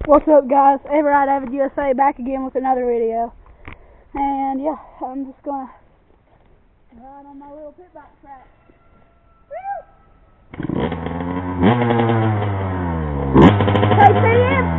What's up, guys? Everride Avid USA back again with another video. And yeah, I'm just gonna ride on my little pit bike track. Hey, CM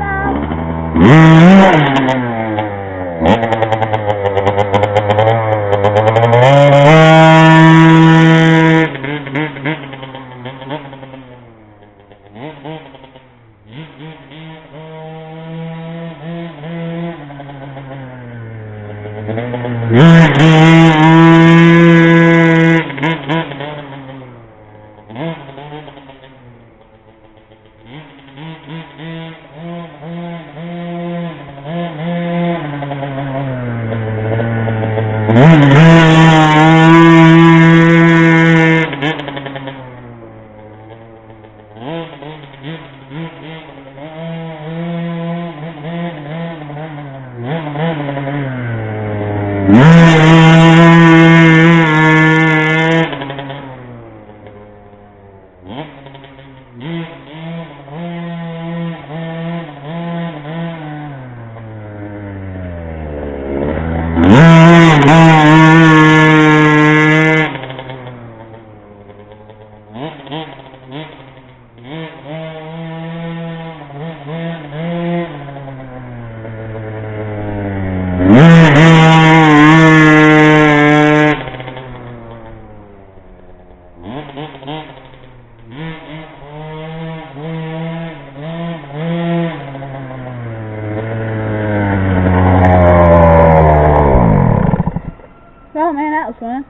Oh man, that was fun.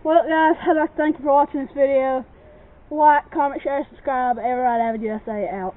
Well guys, I'd like to thank you for watching this video. Like, comment, share, subscribe. Everride Avid USA out.